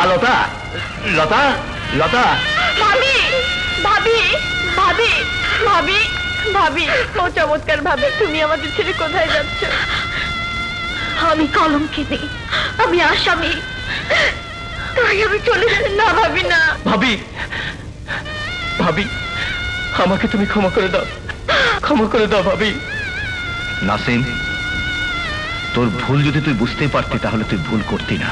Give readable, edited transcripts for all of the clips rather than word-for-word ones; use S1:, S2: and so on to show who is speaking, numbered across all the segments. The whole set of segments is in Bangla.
S1: লতা, লতা, লতা।
S2: ভাবি, ভাবি, ভাবি, ভাবি, ভাবি, ও চমৎকার ভাবে তুমি আমাদের ছেড়ে কোথায় যাচ্ছ? আমি কলঙ্কিনী, আমি আসামি, তাই আমি চলে না। ভাবি না।
S1: ভাবি, ভাবি, আমাকে তুমি ক্ষমা করে দাও, ক্ষমা করে দাও ভাবি। নাসিম, তোর ভুল যদি তুই বুঝতেই পারতি তাহলে তুই ভুল করতি না।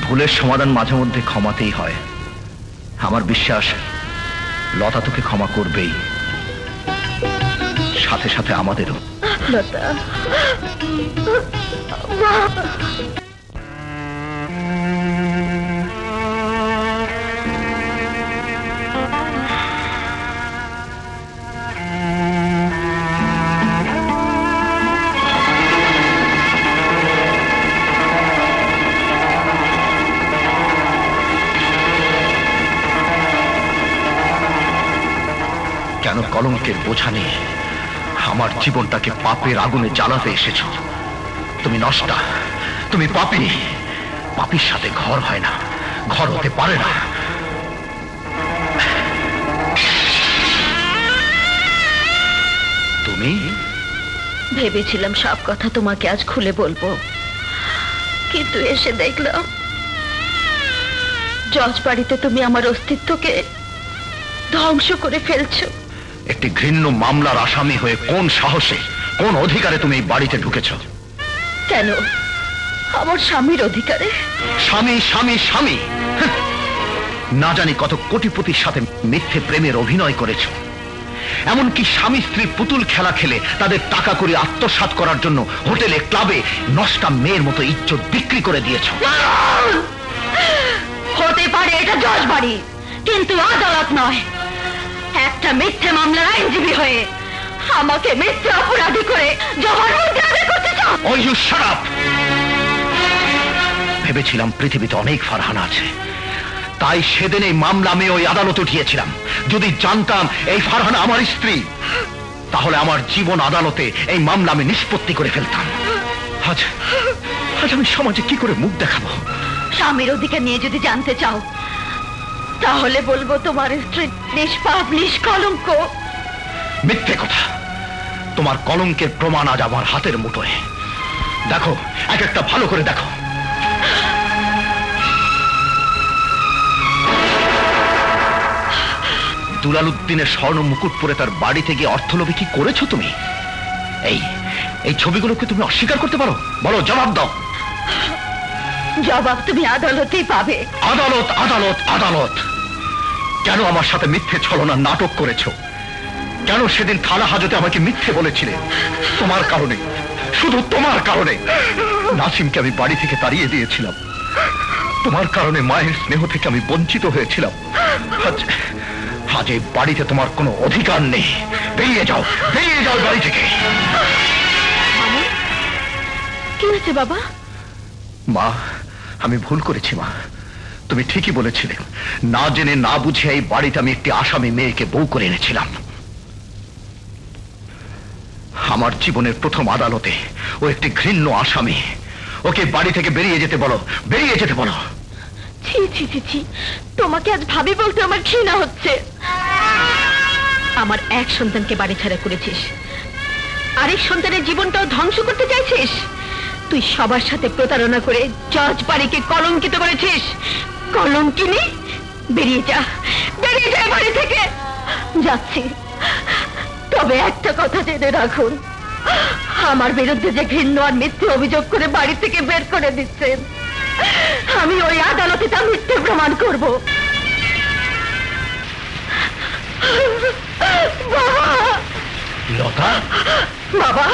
S1: ভুলের সমাধান মাঝে মধ্যে ক্ষমাতেই হয়। আমার বিশ্বাস লতা তোকে ক্ষমা করবেই, সাথে সাথে আমাদেরও।
S2: লতা,
S1: কেন কলঙ্কের বোঝা নিয়ে আমার জীবনটাকে পাপের আগুনে জ্বালাতে এসেছো? তুমি নষ্টা, তুমি পাপী। পাপীর সাথে ঘর হয় না, ঘর হতে পারে না। তুমি?
S2: ভেবেছিলাম সব কথা তোমাকে আজ খুলে বলবো, কিন্তু এসে দেখলাম জজ বাড়িতে তুমি আমার অস্তিত্বকে ধ্বংস করে ফেলছো।
S1: একটি ঘৃণ্য মামলার আসামি হয়ে কোন সাহসে, কোন অধিকারে তুমি এই বাড়িতে ঢুকেছ?
S2: কেন? আমার স্বামীর অধিকারে।
S1: স্বামী, স্বামী, স্বামী! হ্যাঁ। না জানি কত কোটিপতির সাথে মিথ্যে প্রেমের অভিনয় করেছ। এমনকি স্বামী স্ত্রী পুতুল খেলা খেলে তাদের টাকা করে আত্মসাৎ করার জন্য হোটেলে, ক্লাবে নষ্টা মেয়ের মতো ইজ্জত বিক্রি করে দিয়েছ।
S2: হতে পারে এটা জজ বাড়ি, কিন্তু আদালত নয়। একটা মিথ্যে মামলার আইনজীবী হয়ে আমাকে মিথ্যে অপরাধী করে জবানবন্দি আদায় করতে চাও?
S1: Oh, you shut up! ভেবেছিলাম পৃথিবীতে অনেক ফারহানা আছে, তাই সেদিন এই মামলা আমি ওই আদালতে উঠিয়েছিলাম। যদি জানতাম এই ফারহানা আমার স্ত্রী, তাহলে আমার জীবন আদালতে এই মামলা আমি নিষ্পত্তি করে ফেলতাম। আজ আজ আমি সমাজে কি করে মুখ দেখাবো?
S2: স্বামীর অধিকার নিয়ে যদি জানতে চাও, তাহলে বলবো তোমার স্ত্রী নিষ্পাপ, নিষ্কলঙ্ক।
S1: মিথ্যে কথা। তোমার কলঙ্কের প্রমাণ আজ আমার হাতের মুঠোয়। দেখো, এক একটা ভালো করে দেখো। দুলাল উদ্দিনের স্বর্ণ মুকুট পরে তার বাড়িতে গিয়ে অর্থলোভে কি করেছো তুমি? এই এই ছবিগুলোকে তুমি অস্বীকার করতে পারো? বলো, জবাব দাও।
S2: জবাব তুমি আদালতেই পাবে।
S1: আদালত, আদালত, আদালত! কেন আমার সাথে মিথ্যে ছলনা নাটক করেছো? কেন সেদিন থানা হাজতে আমাকে মিথ্যে বলেছিলে? তোমার কারণে, শুধু তোমার কারণে নাসিমকে আমি বাড়ি থেকে তাড়িয়ে দিয়েছিলাম। তোমার কারণে মায়ের স্নেহ থেকে আমি বঞ্চিত হয়েছিলাম। আজ এই বাড়িতে তোমার কোনো অধিকার নেই। বেরিয়ে যাও, বেরিয়ে যাও বাড়ি থেকে।
S2: কি হয়েছে বাবা?
S1: মা, আমি ভুল করেছি মা। তুমি ঠিকই বলেছিলে, না জেনে না বুঝে এই বাড়িতে আমি একটি আসামি মেয়েকে বউ করে এনেছিলাম। আমার জীবনের প্রথম আদালতে ও একটি ঘৃণ্য আসামি। ওকে বাড়ি থেকে বেরিয়ে যেতে বলো, বেরিয়ে যেতে বলো।
S2: ছি ছি ছি ছি, তোমাকে আজ ভাবি বলতে আমার ঘৃণা হচ্ছে। আমার এক সন্তানকে বাড়ি ছাড়া করেছিস, আরেক সন্তানের জীবনটাও ধ্বংস করতে চাইছিস। তুই সবার সাথে প্রতারণা করে জজ বাড়িকে কলঙ্কিত করেছিস। কলঙ্কিনী, বেরিয়ে যা, বেরিয়ে যা বাড়ি থেকে। যাচ্ছি, তবে একটা কথা জেনে রাখুন, আমার বিরুদ্ধে যে ঘৃণ্য আর মিথ্যে অভিযোগ করে বাড়ি থেকে বের করে দিচ্ছেন, আমি ওই আদালতে তা মিথ্যে প্রমাণ করব। বাবা!
S1: লতা!
S2: বাবা,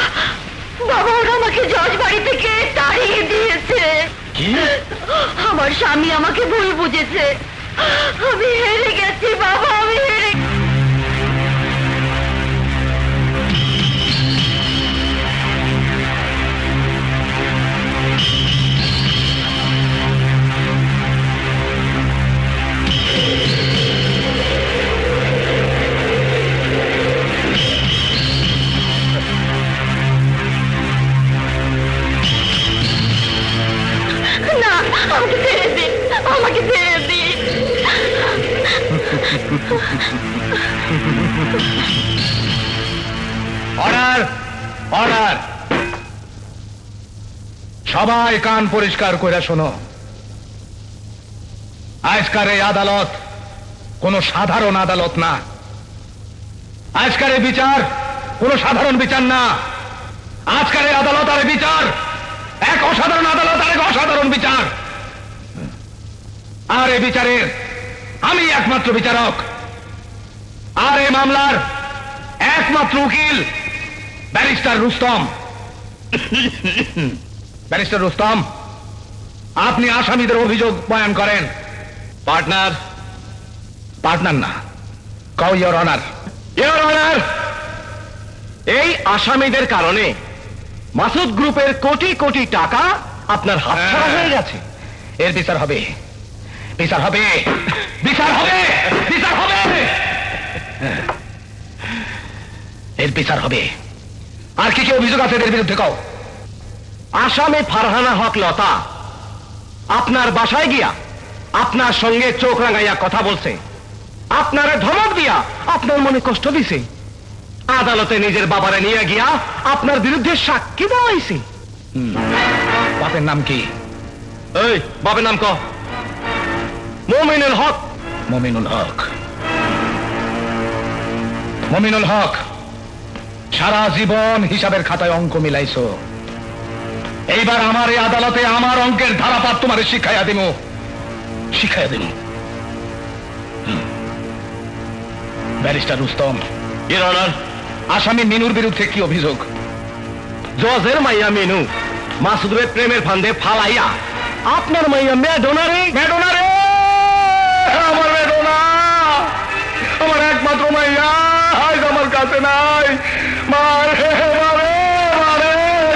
S2: বাবা, ওরা আমাকে জজ বাড়ি থেকে তাড়িয়ে দিয়েছে।
S1: কি?
S2: আমার স্বামী আমাকে ভুল বুঝেছে। আমি হেরে গেছি বাবা, আমি হেরে। না, আমাকে ছেড়ে দিন। আমাকে ছেড়ে দিন।
S1: Order, order. সবাই কান পরিষ্কার করে শোনো। আজকার এই আদালত কোন সাধারণ আদালত না। আজকার এই বিচার কোন সাধারণ বিচার না। আজকার এই আদালত আর বিচার এক অসাধারণ আদালত আর এক অসাধারণ বিচার। আর এই বিচারের আমি একমাত্র বিচারক, আর এই মামলার একমাত্র উকিল ব্যারিস্টার রুস্তম। ব্যারিস্টার রুস্তম, আপনি আসামিদের অভিযোগ বয়ান করেন। পার্টনার, পার্টনার না, কও ইওর অনার। ইওর অনার, এই আসামিদের কারণে মাসুদ গ্রুপের কোটি কোটি টাকা আপনার হাতছাড়া হয়ে গেছে। এর বিচার হবে, বিচার হবে, বিচার হবে, বিচার হবে, এর বিচার হবে। আর কি কি অভিযোগ আছে এদের বিরুদ্ধে কও। আসামি ফারহানা হক লতা আপনার বাসায় গিয়া আপনার সঙ্গে চোখ রাঙাইয়া কথা বলছে, আপনারে ধমক দিয়া আপনার মনে কষ্ট দিছে, আদালতে নিজের বাবারে নিয়ে গিয়া আপনার বিরুদ্ধে সাক্ষী দেওয়াইছে। বাপের নাম কি? এই বাপের নাম ক। মমিনুল হক। মমিনুল হক, মমিনুল হক, সারা জীবন হিসাবের খাতায় অঙ্ক মিলাইছো। এইবার আমার এই আদালতে আমার অঙ্কের ধারাপাত তোমারে শিখাইয়া দিমু, শিখাইয়া দিমু। ব্যারিস্টার রুস্তম। ইওর অনার, আসামি মিনুর বিরুদ্ধে কি অভিযোগ? জজের মাইয়া মিনু মাসুদের প্রেমের ফান্দে ফালাইয়া আপনার মাইয়া মেডোনারে। মেডোনারে, আমার মেডোনা, আমার একমাত্র মাইয়া আজ আমার কাছে নাই। মারে মারে মারে,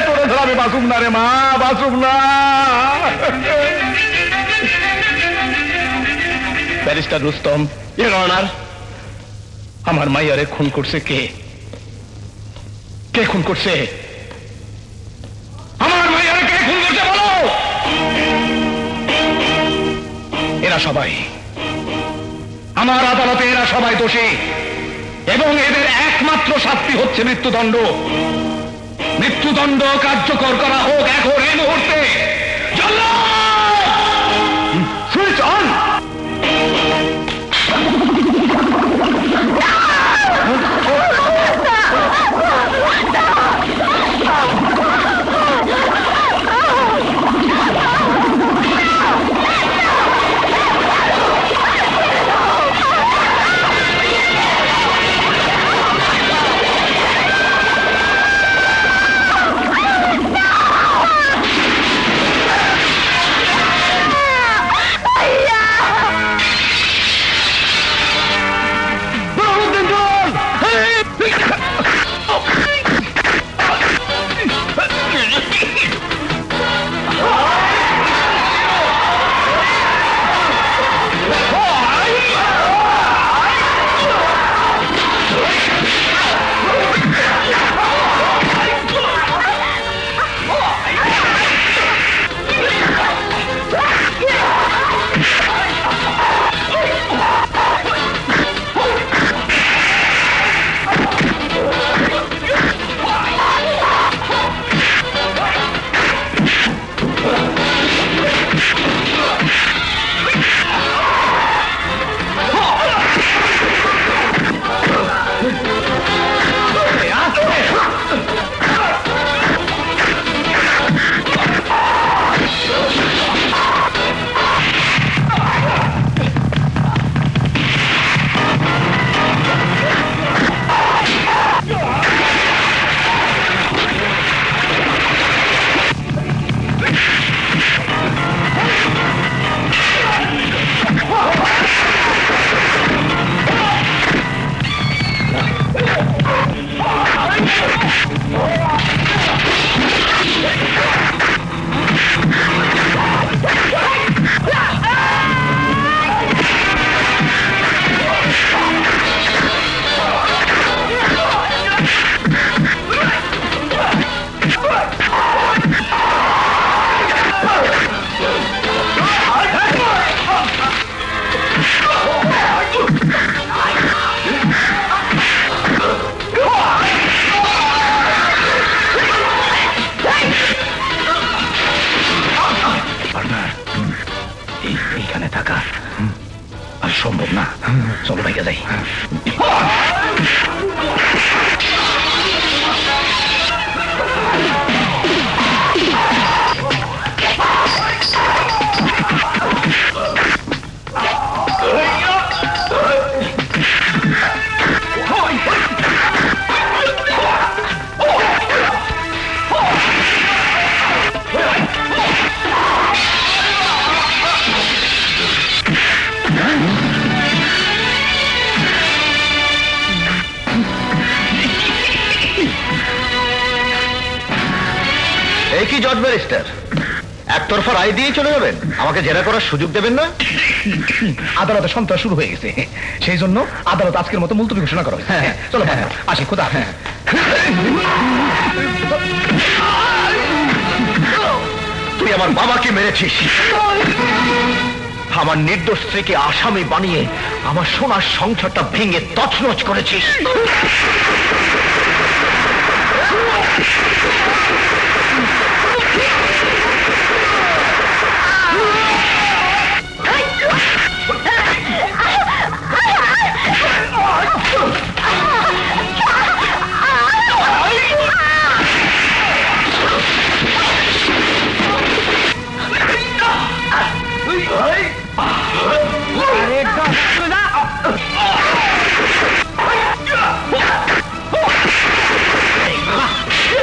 S1: তোরে ধরে আমি বাঁচুম না রে মা, বাঁচুম না। ব্যারিস্টার রুস্তম। ইওর অনার, আমার মাইয়ারে খুন করছে কে? কে খুন করছে? আমার মাইয়ারে কে খুন করছে বলো। এরা সবাই আমার আদালতে, এরা সবাই দোষী এবং এদের একমাত্র শাস্তি হচ্ছে মৃত্যুদণ্ড। মৃত্যুদণ্ড কার্যকর করা হোক এখন এই মুহূর্তে। Switch on. এইখানে থাকা আর সম্ভব না। চলো ভাইকে যাই। এই কি জজ ব্যারিস্টার, একতরফা রায় দিয়ে চলে যাবেন? আমাকে জেরা করার সুযোগ দেবেন না?
S3: আদালতে সন্ত্রাস শুরু হয়ে গেছে, সেই জন্য আদালত আজকের মতো মুলতবি ঘোষণা করা হয়েছে। চলো আসি, খোদা।
S1: তুই আমার বাবাকে মেরেছিস, আমার নির্দোষ স্ত্রীকে আসামি বানিয়ে আমার সোনার সংসারটা ভেঙে তছনছ করেছিস।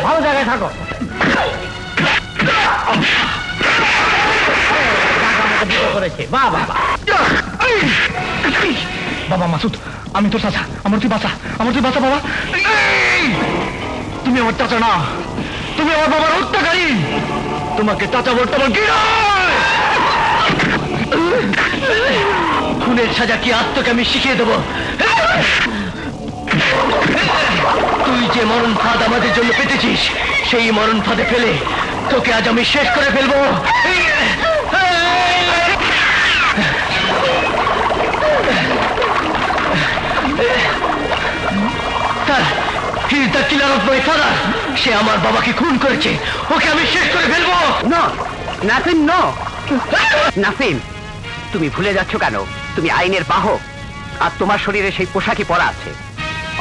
S3: ভালো জায়গায় থাকো। বাবা মাসুদ, আমি তোর চাচা, আমার তুই বাঁচা, আমার তুই বাঁচা বাবা। তুমি আমার চাচা না, তুমি আমার বাবার হত্যাকারী। তোমাকে চাচা বলতে আমার কি
S1: খুনের সাজা কি আজ তোকে আমি শিখিয়ে দেবো। তুই যে মরণ ফাঁদ আমাদের জন্য পেতেছিস, সেই মরণ ফাঁদে ফেলে তোকে আজ আমি শেষ করে ফেলবো। সে আমার বাবাকে খুন করেছে, ওকে আমি শেষ করে ফেলবো।
S4: নাসিম, নো নাসিম, তুমি ভুলে যাচ্ছ কেন? তুমি আইনের বাহক, আর তোমার শরীরে সেই পোশাকই পরা আছে।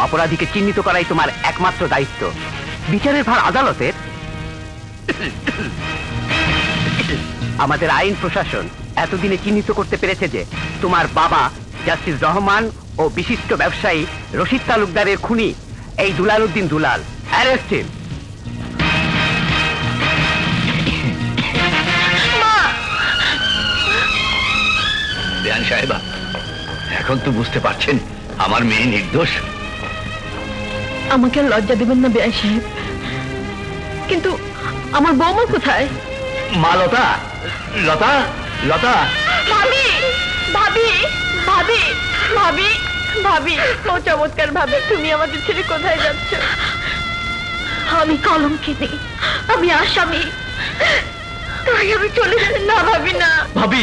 S4: অপরাধীকে চিহ্নিত করাই তোমার একমাত্র দায়িত্ব। বিচারের ভার আদালতের। আমাদের আইন প্রশাসন এতদিনে চিহ্নিত করতে পেরেছে যে তোমার বাবা জাস্টিস রহমান ও বিশিষ্ট ব্যবসায়ী রশিদ তালুকদারের খুনি এই দুলাল উদ্দিন দুলাল। Arrest him.
S1: বেয়ান সাহেবা, এখন তো বুঝতে পারছেন আমার মেয়ে নির্দোষ।
S2: আমাকে আর লজ্জা দেবেন না বেআই সাহেব, কিন্তু আমার বৌমা কোথায়?
S1: মা লতা, লতা, লতা।
S2: ভাবি, ভাবি, ভাবি, ভাবি, ভাবি, ও চমৎকার ভাবে, তুমি আমাদের ছেড়ে কোথায় যাচ্ছ? আমি কলঙ্কিনী, আমি আসামি, তাই আমি চলে যাচ্ছি। না ভাবি, না
S1: ভাবি,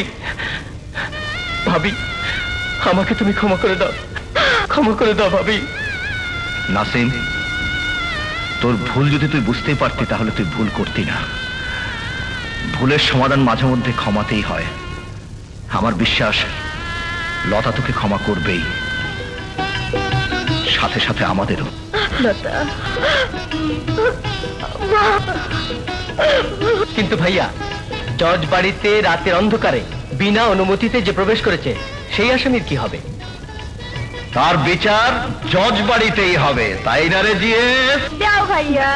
S1: ভাবি, আমাকে তুমি ক্ষমা করে দাও, ক্ষমা করে দাও ভাবি। নাসিম, তোর ভুল যদি তুই বুঝতে পারতি তাহলে তুই ভুল করতি না। ভুলের সমাধান মাঝে মধ্যে ক্ষমাতেই হয়। আমার বিশ্বাস লতা তোকে ক্ষমা করবেই, সাথে সাথে আমাদেরও।
S2: লতা,
S4: কিন্তু ভাইয়া, জজ বাড়িতে রাতের অন্ধকারে বিনা অনুমতিতে যে প্রবেশ করেছে সেই আসামির কি হবে?
S1: তার বিচার জজ বাড়িতেই হবে, তাই না রে জিএস?
S2: যাও ভাইয়া।